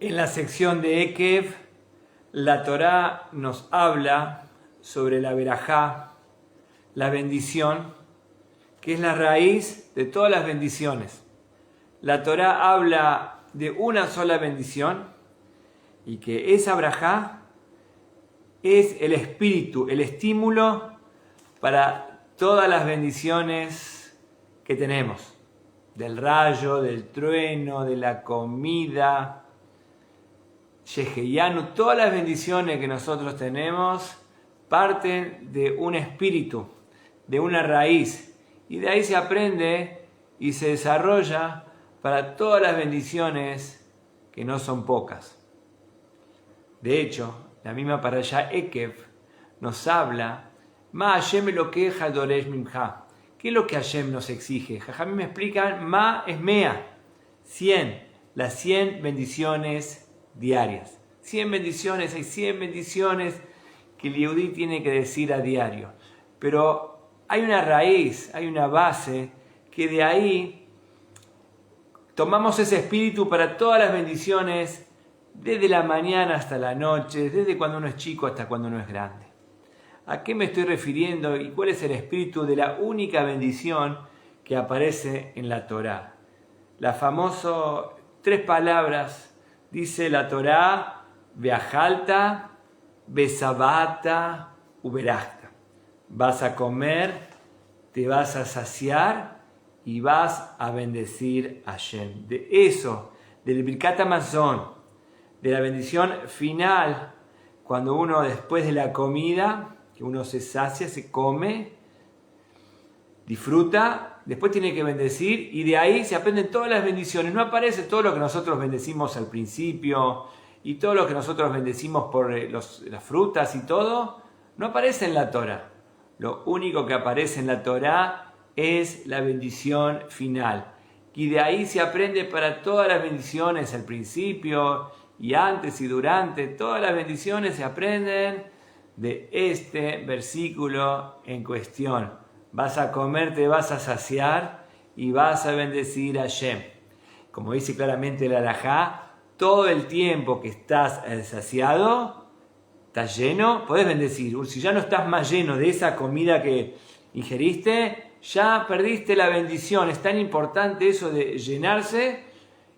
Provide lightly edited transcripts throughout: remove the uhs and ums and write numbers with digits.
En la sección de Ekev, la Torá nos habla sobre la verajá, la bendición, que es la raíz de todas las bendiciones. La Torá habla de una sola bendición y que esa verajá es el espíritu, el estímulo para todas las bendiciones que tenemos. Del rayo, del trueno, de la comida, Sheheyanu, todas las bendiciones que nosotros tenemos parten de un espíritu, de una raíz, y de ahí se aprende y se desarrolla para todas las bendiciones que no son pocas. De hecho, la misma parashá Ekev nos habla, Ma Hashem Elokeja Doresh Mimcha. ¿Qué es lo que Hashem nos exige? Jajamim me explican, Ma es Mea, 100, las 100 bendiciones diarias. 100 bendiciones, hay 100 bendiciones que el Yehudí tiene que decir a diario. Pero hay una raíz, hay una base, que de ahí tomamos ese espíritu para todas las bendiciones, desde la mañana hasta la noche, desde cuando uno es chico hasta cuando uno es grande. ¿A qué me estoy refiriendo y cuál es el espíritu de la única bendición que aparece en la Torá? La famosa 3 palabras. Dice la Torá, Veajalta, Besabata, Uberachta. Vas a comer, te vas a saciar y vas a bendecir a Hashem. De eso, del Birkat Hamazon, de la bendición final, cuando uno después de la comida, que uno se sacia, se come, disfruta, después tiene que bendecir y de ahí se aprenden todas las bendiciones. No aparece todo lo que nosotros bendecimos al principio y todo lo que nosotros bendecimos por las frutas y todo, no aparece en la Torá. Lo único que aparece en la Torá es la bendición final. Y de ahí se aprende para todas las bendiciones al principio y antes y durante. Todas las bendiciones se aprenden de este versículo en cuestión. Vas a comer, te vas a saciar y vas a bendecir a Hashem. Como dice claramente la halajá, todo el tiempo que estás saciado, estás lleno, podés bendecir. Si ya no estás más lleno de esa comida que ingeriste, ya perdiste la bendición. Es tan importante eso de llenarse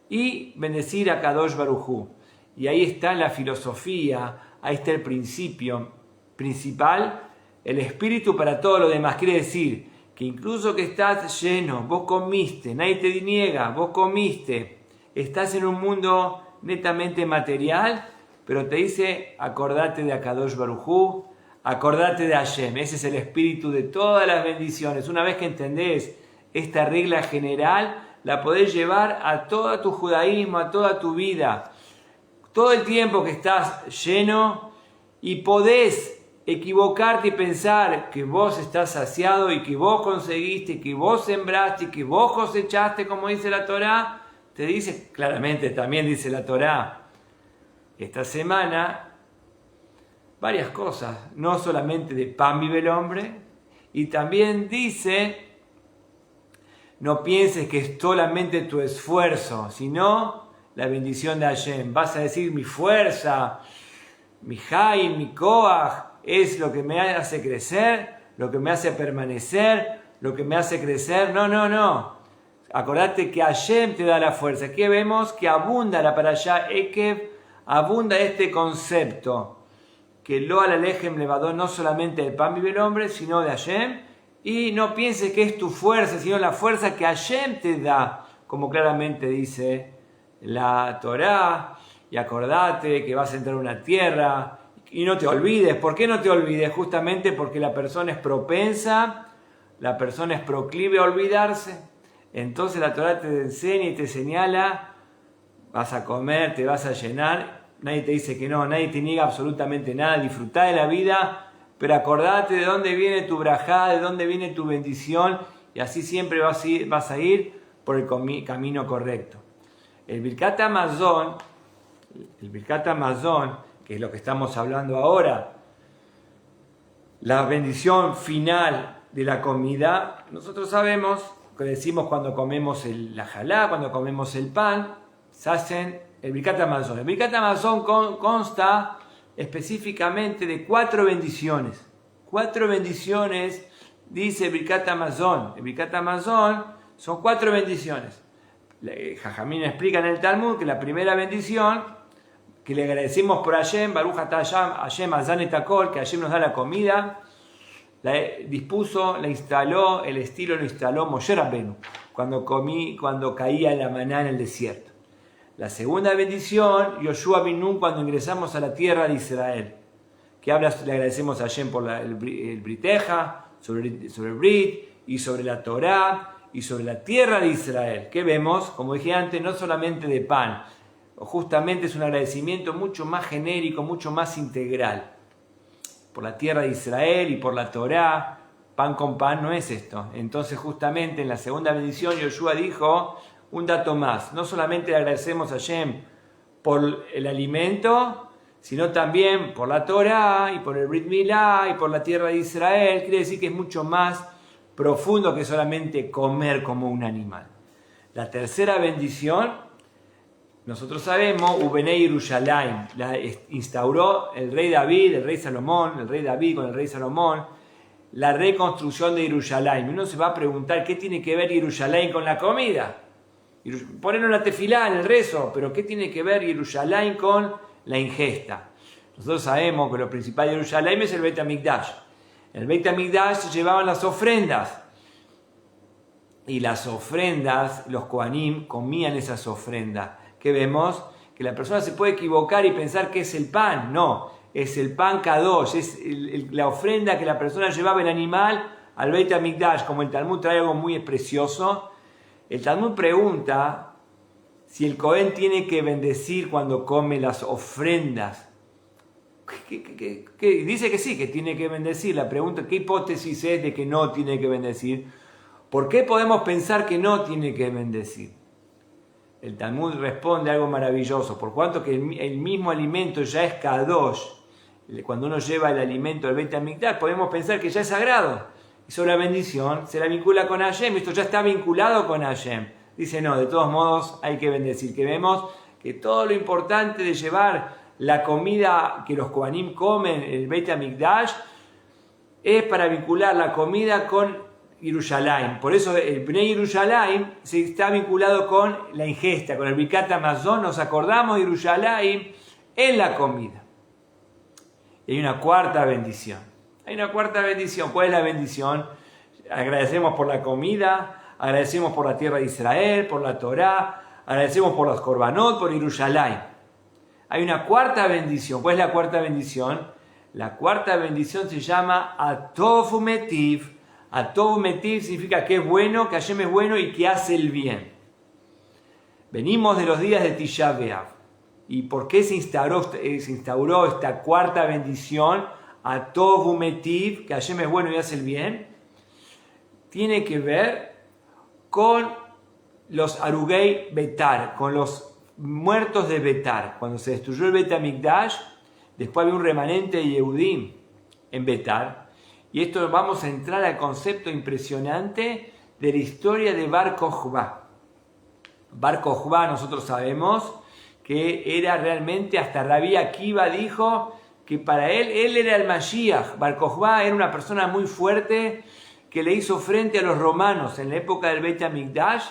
y bendecir a Kadosh Baruj Hu. Y ahí está la filosofía, ahí está el principio principal, el espíritu para todo lo demás. Quiere decir que incluso que estás lleno, vos comiste, nadie te niega, vos comiste, estás en un mundo netamente material, pero te dice, acordate de Akadosh Baruj Hu, acordate de Hashem. Ese es el espíritu de todas las bendiciones. Una vez que entendés esta regla general, la podés llevar a todo tu judaísmo, a toda tu vida. Todo el tiempo que estás lleno y podés equivocarte y pensar que vos estás saciado y que vos conseguiste, que vos sembraste, que vos cosechaste, como dice la Torá, te dice claramente, también dice la Torá, esta semana, varias cosas, no solamente de pan vive el hombre, y también dice, no pienses que es solamente tu esfuerzo, sino la bendición de Hashem. Vas a decir, mi fuerza, mi Jaim, mi Koach, es lo que me hace crecer, lo que me hace permanecer, lo que me hace crecer. No. Acordate que Hashem te da la fuerza. Aquí vemos que abunda la parashá Ekev, abunda este concepto, que lo al alejem levadó, no solamente del pan vive el hombre, sino de Hashem. Y no pienses que es tu fuerza, sino la fuerza que Hashem te da, como claramente dice la Torá. Y acordate que vas a entrar a una tierra. Y no te olvides. ¿Por qué no te olvides? Justamente porque la persona es propensa, la persona es proclive a olvidarse. Entonces la Torá te enseña y te señala, vas a comer, te vas a llenar. Nadie te dice que no, nadie te niega absolutamente nada. Disfrutá de la vida, pero acordate de dónde viene tu brajá, de dónde viene tu bendición. Y así siempre vas a ir por el camino correcto. El Birkat Hamazon, que es lo que estamos hablando ahora, la bendición final de la comida, nosotros sabemos que decimos cuando comemos la jalá, cuando comemos el pan, se hacen El Birkat Hamazon. El Birkat Hamazon consta específicamente de 4 bendiciones. 4 bendiciones dice el Birkat Hamazon. El Birkat Hamazon son 4 bendiciones. Jajamín explica en el Talmud que la primera bendición, que le agradecemos por Hashem, Baruch atah Hashem Hazan et hakol, que Hashem nos da la comida, la dispuso, la instaló, el estilo lo instaló Moshe Rabbenu, cuando caía la maná en el desierto. La segunda bendición, Yoshua bin Nun, cuando ingresamos a la tierra de Israel, que le agradecemos a Hashem por el Briteja, sobre el Brit, y sobre la Torá, y sobre la tierra de Israel, que vemos, como dije antes, no solamente de pan, justamente es un agradecimiento mucho más genérico, mucho más integral. Por la tierra de Israel y por la Torá, pan con pan no es esto. Entonces justamente en la segunda bendición Yoshua dijo un dato más, no solamente le agradecemos a Hashem por el alimento, sino también por la Torá y por el Brit Milá y por la tierra de Israel. Quiere decir que es mucho más profundo que solamente comer como un animal. La tercera bendición, nosotros sabemos, Ubenei Yerushalayim, la instauró el rey David, el rey Salomón, el rey David con el rey Salomón, la reconstrucción de Yerushalayim. Uno se va a preguntar, ¿qué tiene que ver Yerushalayim con la comida? Ponerlo en la tefilá, en el rezo, pero ¿qué tiene que ver Yerushalayim con la ingesta? Nosotros sabemos que lo principal de Yerushalayim es el Beit HaMikdash. En el Beit HaMikdash se llevaban las ofrendas. Y las ofrendas, los Kohanim comían esas ofrendas. ¿Qué vemos? Que la persona se puede equivocar y pensar que es el pan. No, es el pan Kadosh, es la ofrenda que la persona llevaba el animal al Beit HaMikdash. Como el Talmud trae algo muy precioso. El Talmud pregunta si el Kohen tiene que bendecir cuando come las ofrendas. Dice que sí, que tiene que bendecir. La pregunta, ¿qué hipótesis es de que no tiene que bendecir? ¿Por qué podemos pensar que no tiene que bendecir? El Talmud responde algo maravilloso. Por cuanto que el mismo alimento ya es Kadosh, cuando uno lleva el alimento al Beit HaMikdash, podemos pensar que ya es sagrado. Y sobre la bendición se la vincula con Hashem. Esto ya está vinculado con Hashem. Dice, no, de todos modos hay que bendecir. Que vemos que todo lo importante de llevar la comida que los Kohanim comen en el Beit HaMikdash es para vincular la comida con Yerushalayim. Por eso el Bnei Yerushalayim se está vinculado con la ingesta, con el Birkat Hamazon. Nos acordamos de Yerushalayim en la comida. Y hay una cuarta bendición. Hay una cuarta bendición. ¿Cuál es la bendición? Agradecemos por la comida, agradecemos por la tierra de Israel, por la Torá, agradecemos por los Korbanot, por Yerushalayim. Hay una cuarta bendición. ¿Cuál es la cuarta bendición? La cuarta bendición se llama Atov Umetiv. Atov Umetiv significa que es bueno, que Hashem es bueno y que hace el bien. Venimos de los días de Tisha B'Av. ¿Y por qué se instauró esta cuarta bendición? Atov Umetiv, que Hashem es bueno y hace el bien. Tiene que ver con los Arugei Betar, con los muertos de Betar. Cuando se destruyó el Beit HaMikdash, después había un remanente de Yehudim en Betar. Y esto vamos a entrar al concepto impresionante de la historia de Bar Kokhba. Bar Kokhba, nosotros sabemos que era realmente, hasta Rabbi Akiva dijo que para él era el Mashiach. Bar Kokhba era una persona muy fuerte que le hizo frente a los romanos en la época del Beit HaMikdash.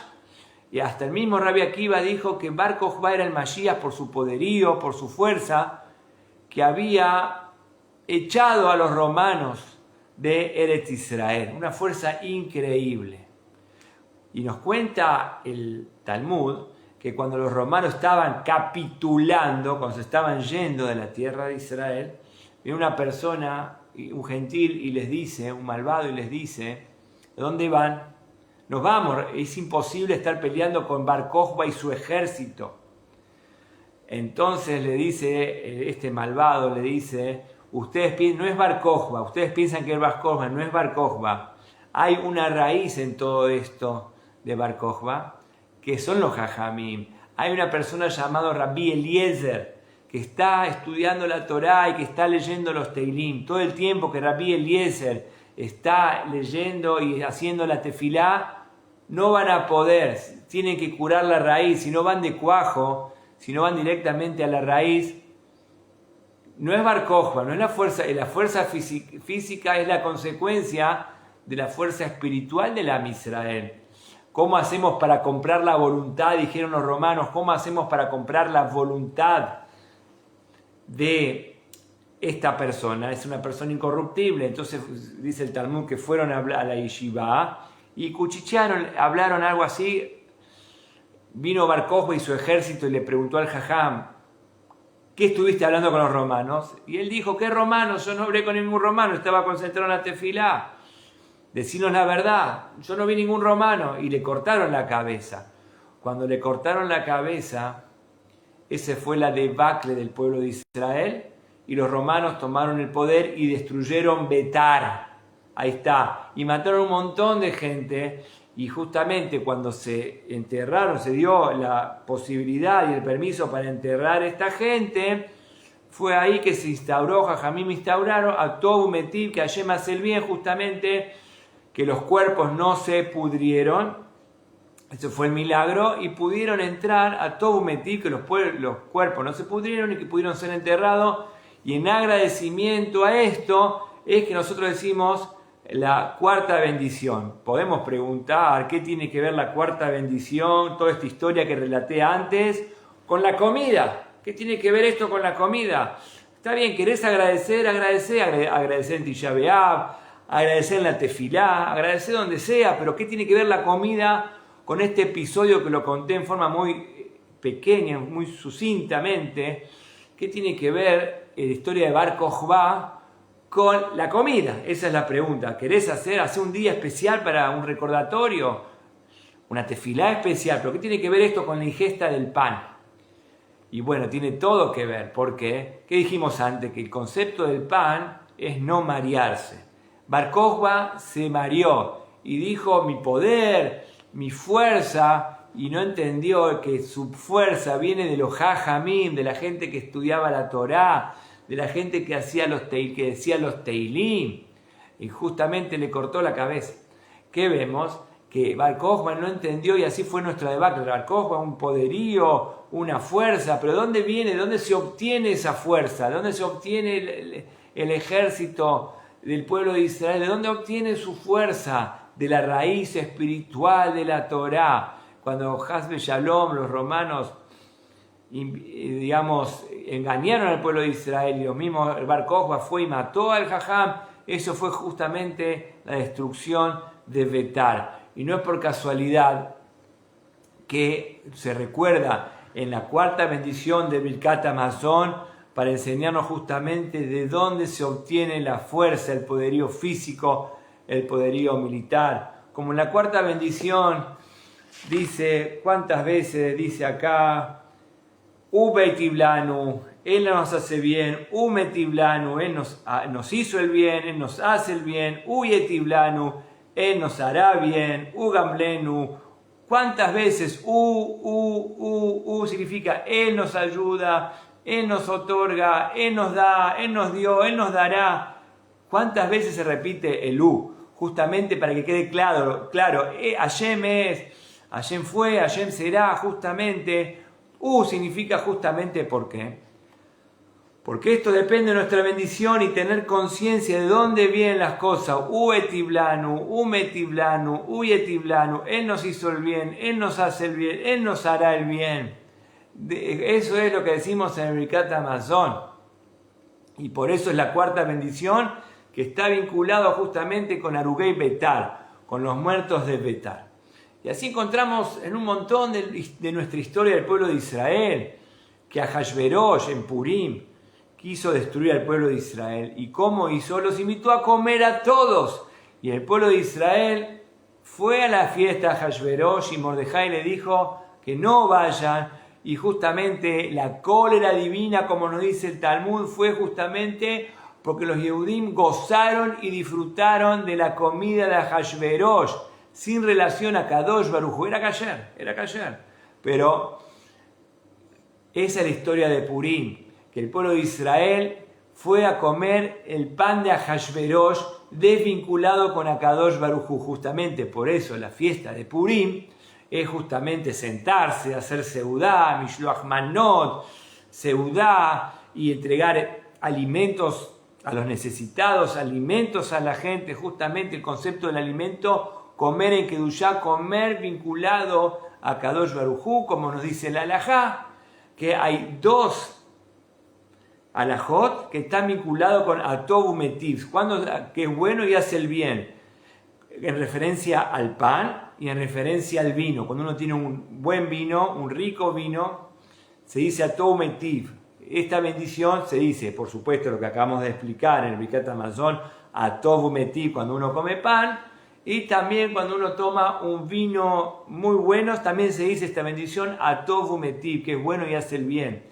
Y hasta el mismo Rabbi Akiva dijo que Bar Kokhba era el Mashiach por su poderío, por su fuerza, que había echado a los romanos de Eretz Israel. Una fuerza increíble. Y nos cuenta el Talmud que cuando los romanos estaban capitulando, cuando se estaban yendo de la tierra de Israel, viene una persona, un gentil, y les dice, un malvado, y les dice, ¿dónde van? Nos vamos, es imposible estar peleando con Bar Kokhba y su ejército. Entonces le dice, este malvado le dice, ustedes piensan, no es Bar Kokhba, ustedes piensan que es Bar Kokhba, no es Bar Kokhba. Hay una raíz en todo esto de Bar Kokhba, que son los Jajamim. Hay una persona llamada Rabbi Eliezer, que está estudiando la Torá y que está leyendo los Teilim. Todo el tiempo que Rabbi Eliezer está leyendo y haciendo la tefilá, no van a poder, tienen que curar la raíz, si no van de cuajo, sino van directamente a la raíz. No es Bar Kokhba, no es la fuerza física es la consecuencia de la fuerza espiritual del Am Israel. ¿Cómo hacemos para comprar la voluntad? Dijeron los romanos, ¿cómo hacemos para comprar la voluntad de esta persona? Es una persona incorruptible. Entonces dice el Talmud que fueron a la yeshiva y cuchichearon, hablaron algo así. Vino Bar Kokhba y su ejército y le preguntó al Jajam, ¿qué estuviste hablando con los romanos? Y él dijo, ¿qué romanos? Yo no hablé con ningún romano, estaba concentrado en la tefilá. Decinos la verdad, yo no vi ningún romano. Y le cortaron la cabeza. Cuando le cortaron la cabeza, ese fue la debacle del pueblo de Israel, y los romanos tomaron el poder y destruyeron Betar. Ahí está. Y mataron un montón de gente. Y justamente cuando se enterraron, se dio la posibilidad y el permiso para enterrar a esta gente, fue ahí que se instauró, Jajamim instauraron a Tobu Metiv, que Hashem hace el bien, justamente, que los cuerpos no se pudrieron. Eso fue el milagro, y pudieron entrar a Tobu Metiv, que los cuerpos no se pudrieron y que pudieron ser enterrados. Y en agradecimiento a esto es que nosotros decimos la cuarta bendición. Podemos preguntar qué tiene que ver la cuarta bendición, toda esta historia que relaté antes, con la comida. ¿Qué tiene que ver esto con la comida? Está bien, querés agradecer en Tisha B'Av, agradecer en la tefilá, agradecer donde sea, pero ¿qué tiene que ver la comida con este episodio que lo conté en forma muy pequeña, muy sucintamente? ¿Qué tiene que ver la historia de Bar Kokhba con la comida? Esa es la pregunta. ¿Querés hacer un día especial para un recordatorio? Una tefilá especial. ¿Pero qué tiene que ver esto con la ingesta del pan? Y bueno, tiene todo que ver. ¿Por qué? ¿Qué dijimos antes? Que el concepto del pan es no marearse. Bar Kokhba se mareó y dijo mi poder, mi fuerza, y no entendió que su fuerza viene de los Jajamim, de la gente que estudiaba la Torá, de la gente que decía los Teilim, y justamente le cortó la cabeza. ¿Qué vemos? Que Bar Kokhba no entendió, y así fue nuestra debacle. Bar Kokhba, un poderío, una fuerza, pero ¿dónde viene? ¿De dónde se obtiene esa fuerza? ¿De dónde se obtiene el ejército del pueblo de Israel? ¿De dónde obtiene su fuerza? De la raíz espiritual de la Torá. Cuando Hasbe Shalom, los romanos, engañaron al pueblo de Israel, y los mismos Bar Kokhba fue y mató al Jajam, eso fue justamente la destrucción de Betar. Y no es por casualidad que se recuerda en la cuarta bendición de Birkat Hamazon para enseñarnos justamente de dónde se obtiene la fuerza, el poderío físico, el poderío militar. Como en la cuarta bendición dice, ¿cuántas veces dice acá? Ubetiblanu, Él nos hace bien. Umetiblanu, Él nos hizo el bien, Él nos hace el bien. Uyetiblanu, Él nos hará bien. Ugamlenu, ¿cuántas veces? Significa Él nos ayuda, Él nos otorga, Él nos da, Él nos dio, Él nos dará. ¿Cuántas veces se repite el Justamente para que quede claro, Hashem es, Hashem fue, Hashem será, justamente. Significa justamente ¿por qué? Porque esto depende de nuestra bendición y tener conciencia de dónde vienen las cosas. Uetiblanu, umetiblanu, uyetiblanu. Él nos hizo el bien, Él nos hace el bien, Él nos hará el bien. Eso es lo que decimos en el Birkat Hamazon. Y por eso es la cuarta bendición que está vinculado justamente con Arugei Betar, con los muertos de Betar. Y así encontramos en un montón de nuestra historia del pueblo de Israel, que Ahashverosh en Purim quiso destruir al pueblo de Israel. ¿Y cómo hizo? Los invitó a comer a todos. Y el pueblo de Israel fue a la fiesta de Ahashverosh y Mordejai le dijo que no vayan. Y justamente la cólera divina, como nos dice el Talmud, fue justamente porque los Yehudim gozaron y disfrutaron de la comida de Ahashverosh, sin relación a Kadosh Baruj Hu. Era kasher. Pero esa es la historia de Purim, que el pueblo de Israel fue a comer el pan de Ahashverosh desvinculado con Akadosh Baruj Hu. Justamente por eso la fiesta de Purim es justamente sentarse, hacer seudá, mishloach manot, seudá, y entregar alimentos a los necesitados, alimentos a la gente. Justamente el concepto del alimento, comer en Kedushá, comer vinculado a Kadosh Baruj Hu, como nos dice la halajá, que hay dos halajot que están vinculados con Atov Umetiv, que es bueno y hace el bien, en referencia al pan y en referencia al vino. Cuando uno tiene un buen vino, un rico vino, se dice Atov Umetiv. Esta bendición se dice, por supuesto, lo que acabamos de explicar en el Birkat Hamazon, Atov Umetiv, cuando uno come pan, y también cuando uno toma un vino muy bueno, también se dice esta bendición Atov Umetiv, que es bueno y hace el bien.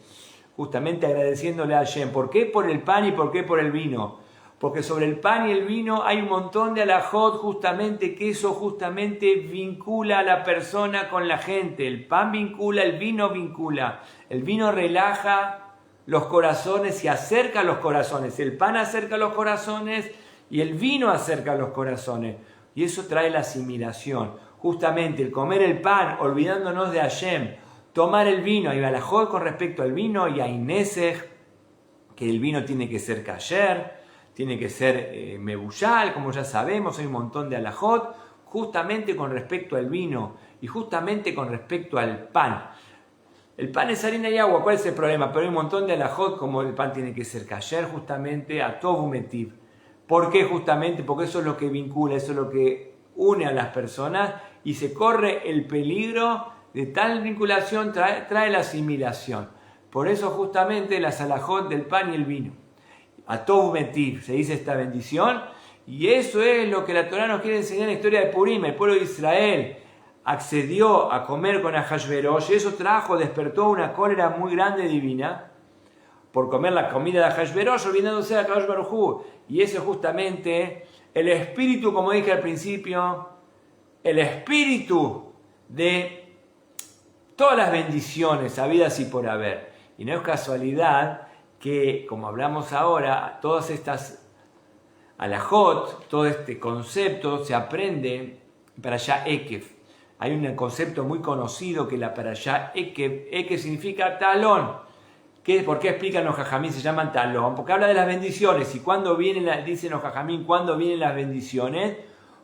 Justamente agradeciéndole a Hashem. ¿Por qué por el pan y por qué por el vino? Porque sobre el pan y el vino hay un montón de alajot, justamente, que eso justamente vincula a la persona con la gente. El pan vincula, el vino vincula. El vino relaja los corazones y acerca los corazones. El pan acerca los corazones y el vino acerca los corazones. Y eso trae la asimilación. Justamente el comer el pan olvidándonos de Hashem, tomar el vino, hay alajot con respecto al vino, y hay nesej, que el vino tiene que ser kasher, tiene que ser mebushal, como ya sabemos, hay un montón de alajot, justamente con respecto al vino y justamente con respecto al pan. El pan es harina y agua, ¿cuál es el problema? Pero hay un montón de alajot, como el pan tiene que ser kasher, justamente Atov Umetiv. ¿Por qué justamente? Porque eso es lo que vincula, eso es lo que une a las personas y se corre el peligro de tal vinculación, trae la asimilación. Por eso justamente las alajot del pan y el vino. Atov Umetiv, se dice esta bendición, y eso es lo que la Torá nos quiere enseñar en la historia de Purim. El pueblo de Israel accedió a comer con Ahashverosh, y eso despertó una cólera muy grande divina, por comer la comida de Ahashverosh, olvidándose de Kadosh Baruj Hu. Y eso es justamente el espíritu, como dije al principio, el espíritu de todas las bendiciones habidas y por haber. Y no es casualidad que, como hablamos ahora, todas estas alajot, todo este concepto se aprende para allá Ekev. Hay un concepto muy conocido que la parashá Ekev, Ekev significa talón. ¿Por qué explican los jajamín se llaman talón? Porque habla de las bendiciones. Y cuando vienen, dicen los jajamín, ¿cuándo vienen las bendiciones?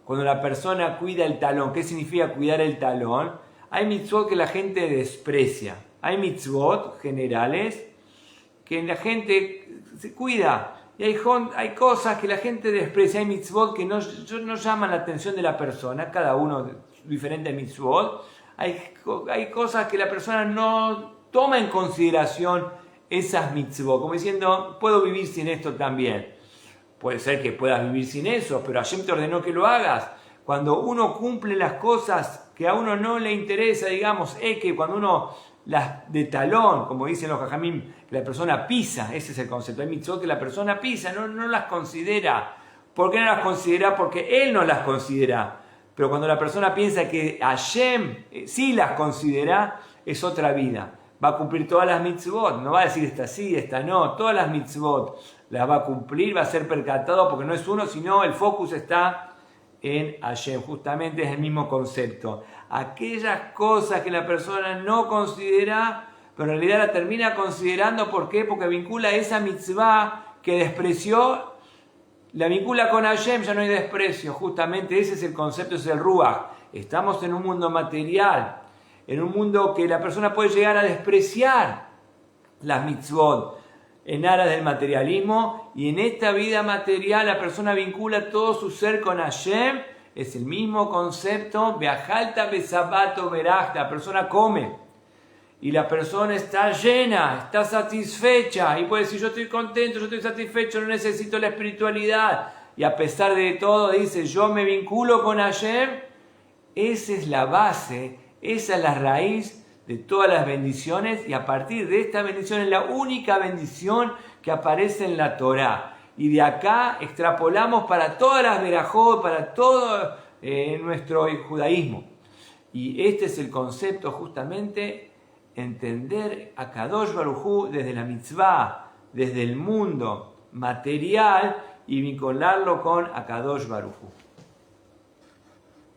Cuando la persona cuida el talón. ¿Qué significa cuidar el talón? Hay mitzvot que la gente desprecia. Hay mitzvot generales que la gente se cuida. Y hay cosas que la gente desprecia. Hay mitzvot que no llaman la atención de la persona. Cada uno diferente mitzvot. Hay cosas que la persona no toma en consideración esas mitzvot. Como diciendo, puedo vivir sin esto también. Puede ser que puedas vivir sin eso, pero Hashem te ordenó que lo hagas. Cuando uno cumple las cosas que a uno no le interesa, digamos, es que cuando uno las de talón, como dicen los jajamim, que la persona pisa, ese es el concepto. Hay mitzvot que la persona pisa, no las considera. ¿Por qué no las considera? Porque él no las considera. Pero cuando la persona piensa que Hashem sí las considera, es otra vida. Va a cumplir todas las mitzvot, no va a decir esta sí, esta no, todas las mitzvot las va a cumplir, va a ser percatado porque no es uno, sino el focus está en Hashem. Justamente es el mismo concepto. Aquellas cosas que la persona no considera, pero en realidad la termina considerando. ¿Por qué? Porque vincula esa mitzvah que despreció, la vincula con Hashem, ya no hay desprecio. Justamente ese es el concepto, ese es el Ruach. Estamos en un mundo material, en un mundo que la persona puede llegar a despreciar las mitzvot en aras del materialismo, y en esta vida material la persona vincula todo su ser con Hashem. Es el mismo concepto, beajalta besabato veraj, la persona come y la persona está llena, está satisfecha y puede decir yo estoy contento, yo estoy satisfecho, no necesito la espiritualidad, y a pesar de todo dice yo me vinculo con Hashem. Esa es la base, esa es la raíz de todas las bendiciones, y a partir de esta bendición es la única bendición que aparece en la Torá. Y de acá extrapolamos para todas las verajot, para todo nuestro judaísmo. Y este es el concepto, justamente, entender a Kadosh Baruj Hu desde la mitzvah, desde el mundo material, y vincularlo con Akadosh Baruj Hu.